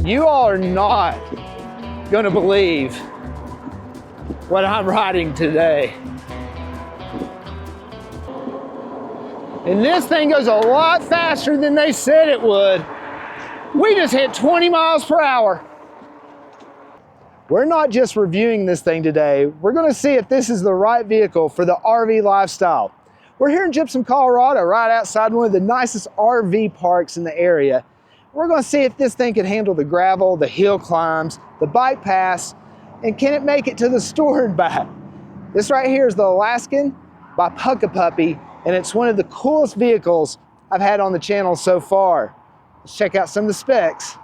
You all are not gonna believe what I'm riding today. And this thing goes a lot faster than they said it would. We just hit 20 miles per hour. We're not just reviewing this thing today. We're gonna see if this is the right vehicle for the RV lifestyle. We're here in Gypsum, Colorado, right outside one of the nicest RV parks in the area. We're gonna see if this thing can handle the gravel, the hill climbs, the bike paths, and can it make it to the store and back. This right here is the Alaskan by Puckipuppy, and it's one of the coolest vehicles I've had on the channel so far. Let's check out some of the specs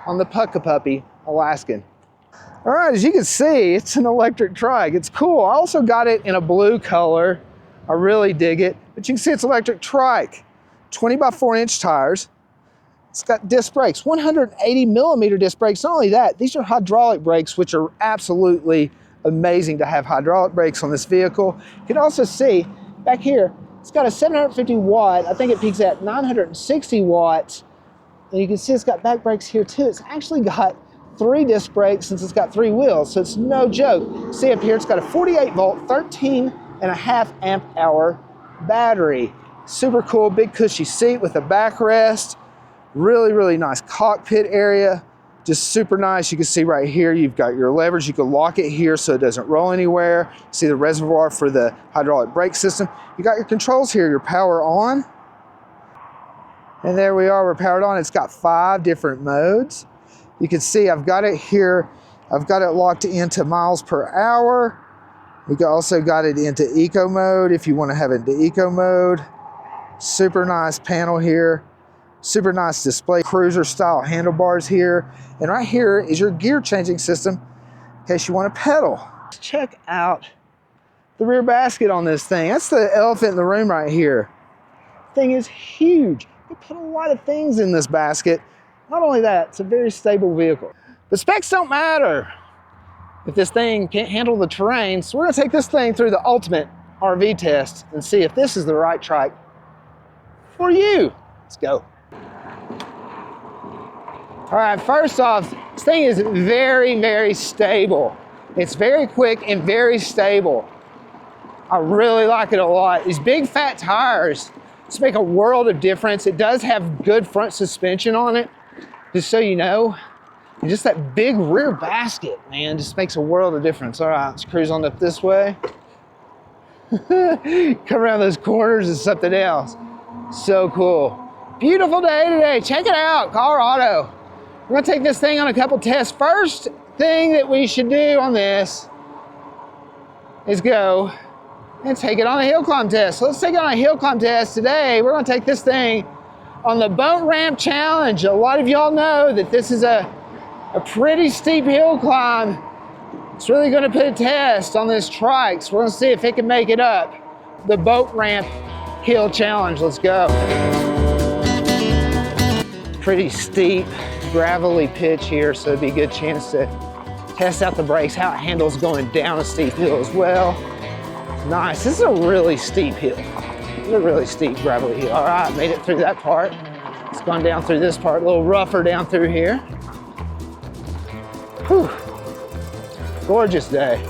on the Puckipuppy Alaskan. All right, as you can see, it's an electric trike. It's cool. I also got it in a blue color. I really dig it. But you can see it's electric trike. 20 by 4-inch tires. It's got disc brakes, 180 millimeter disc brakes. Not only that, these are hydraulic brakes, which are absolutely amazing to have hydraulic brakes on this vehicle. You can also see back here, it's got a 750 watt. I think it peaks at 960 watts. And you can see it's got back brakes here too. It's actually got 3 disc brakes since it's got 3 wheels, so it's no joke. See up here, it's got a 48 volt, 13.5 amp hour battery. Super cool, big cushy seat with a backrest. Really, really nice cockpit area. Just super nice. You can see right here, you've got your levers. You can lock it here so it doesn't roll anywhere. See the reservoir for the hydraulic brake system. You got your controls here, your power on. And there we are, we're powered on. It's got 5 different modes. You can see I've got it here. I've got it locked into miles per hour. We also got it into eco mode if you want to have it into eco mode. Super nice panel here. Super nice display, cruiser style handlebars here. And right here is your gear changing system in case you want to pedal. Check out the rear basket on this thing. That's the elephant in the room right here. Thing is huge. You put a lot of things in this basket. Not only that, it's a very stable vehicle. The specs don't matter if this thing can't handle the terrain. So we're gonna take this thing through the ultimate RV test and see if this is the right trike for you. Let's go. All right, first off, this thing is very, very stable. It's very quick and very stable. I really like it a lot. These big fat tires just make a world of difference. It does have good front suspension on it, just so you know. And just that big rear basket, man, just makes a world of difference. All right, let's cruise on up this way. Come around those corners is something else. So cool. Beautiful day today. Check it out, Colorado. We're gonna take this thing on a couple tests. First thing that we should do on this is go and take it on a hill climb test. So let's take it on a hill climb test today. We're gonna take this thing on the boat ramp challenge. A lot of y'all know that this is a pretty steep hill climb. It's really gonna put a test on this trike. So we're gonna see if it can make it up. The boat ramp hill challenge, let's go. Pretty steep, gravelly pitch here, so it'd be a good chance to test out the brakes, how it handles going down a steep hill as well. Nice, this is a really steep hill. It's a really steep, gravelly hill. All right, made it through that part. It's gone down through this part, a little rougher down through here. Whew. Gorgeous day.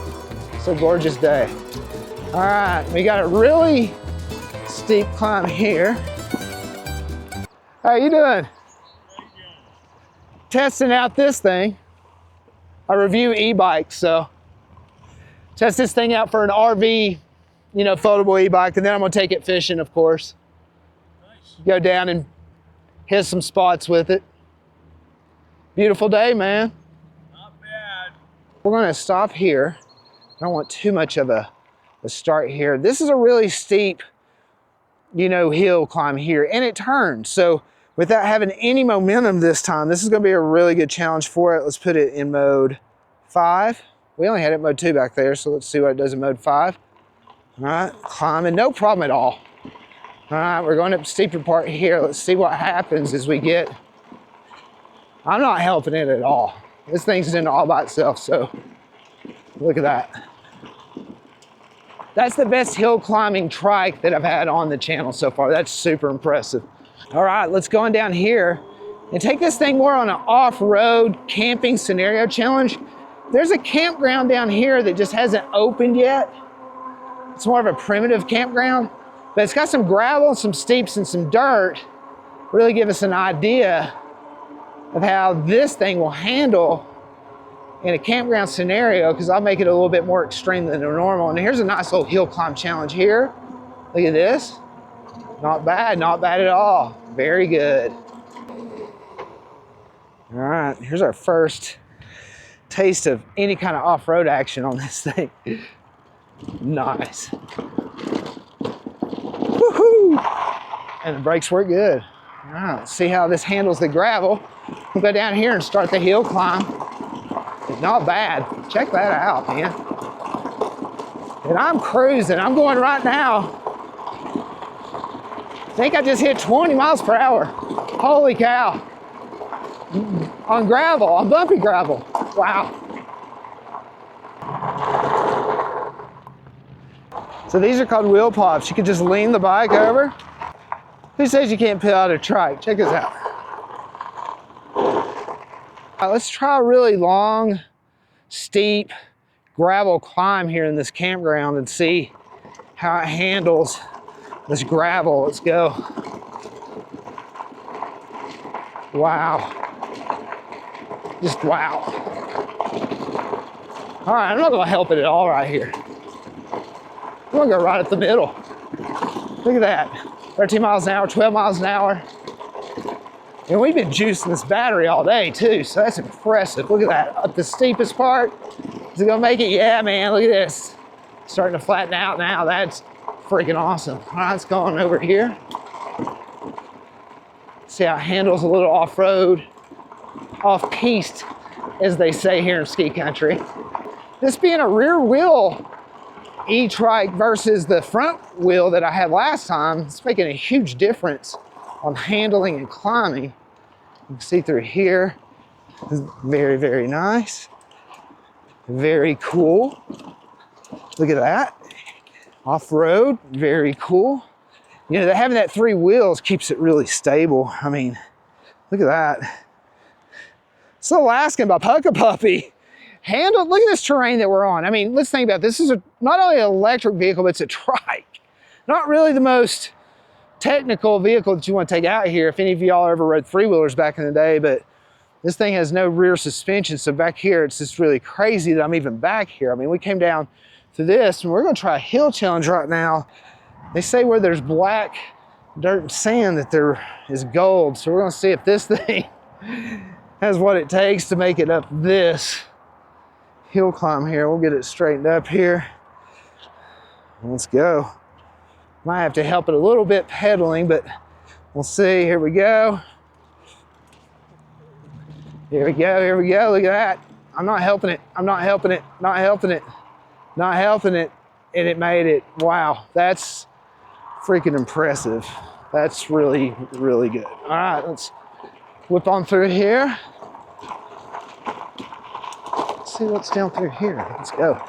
It's a gorgeous day. All right, we got a really steep climb here. How you doing? Testing out this thing. I review e-bikes, so test this thing out for an RV, you know, foldable e-bike, and then I'm gonna take it fishing, of course. Nice. Go down and hit some spots with it. Beautiful day, man. Not bad. We're gonna stop here. I don't want too much of a start here. This is a really steep, you know, hill climb here, and it turns. So without having any momentum this time, this is gonna be a really good challenge for it. Let's put it in mode 5. We only had it in mode 2 back there, so let's see what it does in mode 5. All right, climbing, no problem at all. All right, we're going up the steeper part here. Let's see what happens as we get. I'm not helping it at all. This thing's in all by itself, so look at that. That's the best hill climbing trike that I've had on the channel so far. That's super impressive. All right, let's go on down here and take this thing more on an off-road camping scenario challenge. There's a campground down here that just hasn't opened yet. It's more of a primitive campground, but it's got some gravel, some steeps, and some dirt. Really give us an idea of how this thing will handle in a campground scenario, because I'll make it a little bit more extreme than normal. And here's a nice little hill climb challenge here. Look at this. Not bad at all. Very good. All right, here's our first taste of any kind of off-road action on this thing. Nice. Woohoo! And the brakes work good. All right, let's see how this handles the gravel. We'll go down here and start the hill climb. It's not bad. Check that out, man. And I'm cruising. I'm going right now. I think I just hit 20 miles per hour. Holy cow. On gravel, on bumpy gravel. Wow. So these are called wheel pops. You can just lean the bike over. Who says you can't peel out a trike? Check this out. Let's try a really long, steep gravel climb here in this campground and see how it handles this gravel. Let's go. Wow. Just wow. All right, I'm not gonna help it at all right here. I'm gonna go right at the middle. Look at that. 13 miles an hour, 12 miles an hour. And we've been juicing this battery all day too, so that's impressive. Look at that, up the steepest part. Is it gonna make it? Yeah, man, look at this. Starting to flatten out now, that's freaking awesome. All right, let's go on over here. See how it handles a little off-road, off-piste, as they say here in ski country. This being a rear wheel E-Trike versus the front wheel that I had last time, it's making a huge difference on handling and climbing. You can see through here. Very, very nice. Very cool. Look at that. Off-road, very cool. You know, having that 3 wheels keeps it really stable. I mean, look at that. It's Alaskan by Puckipuppy. Handled, look at this terrain that we're on. I mean, let's think about this. This is not only an electric vehicle, but it's a trike. Not really the most technical vehicle that you want to take out here, if any of y'all ever rode 3-wheelers back in the day, but this thing has no rear suspension, so back here it's just really crazy that I'm even back here. I mean, we came down to this and we're going to try a hill challenge right now. They say where there's black dirt and sand that there is gold, so we're going to see if this thing has what it takes to make it up this hill climb here. We'll get it straightened up here. Let's go. Might have to help it a little bit pedaling, but we'll see. Here we go. Here we go, here we go. Look at that. I'm not helping it. I'm not helping it. Not helping it. Not helping it. And it made it. Wow, that's freaking impressive. That's really, really good. All right, let's whip on through here. Let's see what's down through here. Let's go.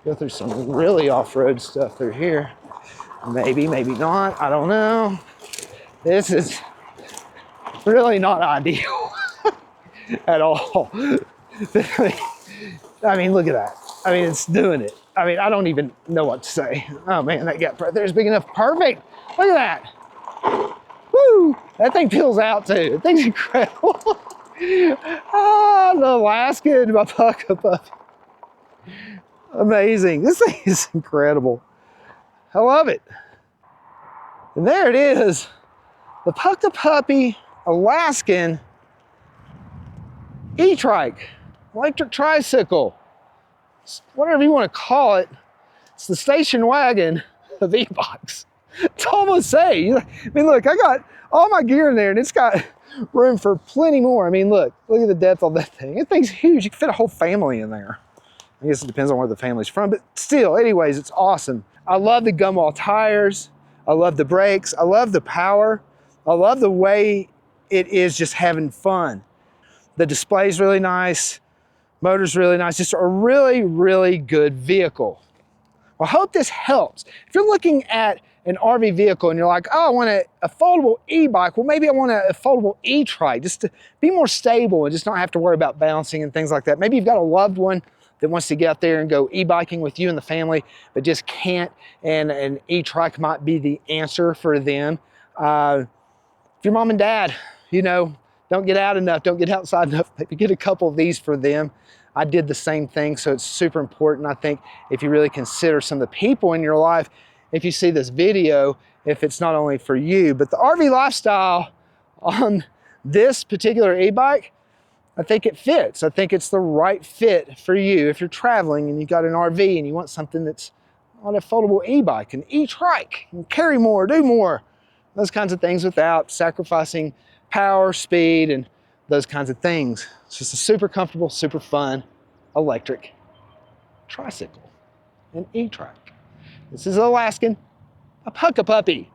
Go through some really off-road stuff through here. Maybe, maybe not. I don't know. This is really not ideal at all. I mean, look at that. I mean, it's doing it. I mean, I don't even know what to say. Oh man, that gap right there is big enough. Perfect. Look at that. Woo! That thing peels out too. That thing's incredible. Ah, the Alaskan by Puckipuppy. Amazing. This thing is incredible. I love it. And there it is. The Puckipuppy Alaskan E-Trike. Electric tricycle. Whatever you want to call it. It's the station wagon of e-bikes. It's almost say. I mean, look, I got all my gear in there and it's got room for plenty more. I mean, look at the depth on that thing. That thing's huge. You can fit a whole family in there. I guess it depends on where the family's from, but still, anyways, it's awesome. I love the gumwall tires. I love the brakes. I love the power. I love the way it is just having fun. The display's really nice. Motor's really nice. Just a really, really good vehicle. Well, I hope this helps. If you're looking at an RV vehicle and you're like, oh, I want a foldable e-bike, well, maybe I want a foldable e-trike just to be more stable and just not have to worry about bouncing and things like that. Maybe you've got a loved one that wants to get out there and go e-biking with you and the family, but just can't, and an e-trike might be the answer for them. If your mom and dad, you know, don't get out enough, don't get outside enough, maybe get a couple of these for them. I did the same thing, so it's super important. I think if you really consider some of the people in your life, if you see this video, if it's not only for you, but the RV lifestyle on this particular e-bike, I think it fits. I think it's the right fit for you. If you're traveling and you've got an RV and you want something that's on a foldable e-bike, an e-trike, and carry more, do more, those kinds of things without sacrificing power, speed, and those kinds of things. It's just a super comfortable, super fun electric tricycle, an e-trike. This is Alaskan, a Puckipuppy.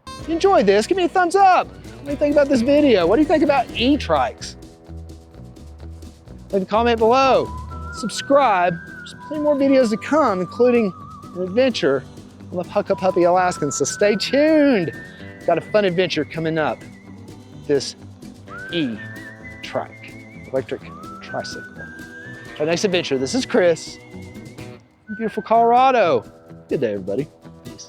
If you enjoyed this, give me a thumbs up. What do you think about this video? What do you think about e-trikes? Leave a comment below. Subscribe. There's plenty more videos to come, including an adventure on the Puckipuppy Alaskan, so stay tuned. Got a fun adventure coming up. This e-trike, electric tricycle. Our next adventure, this is Chris from beautiful Colorado. Good day, everybody. Peace.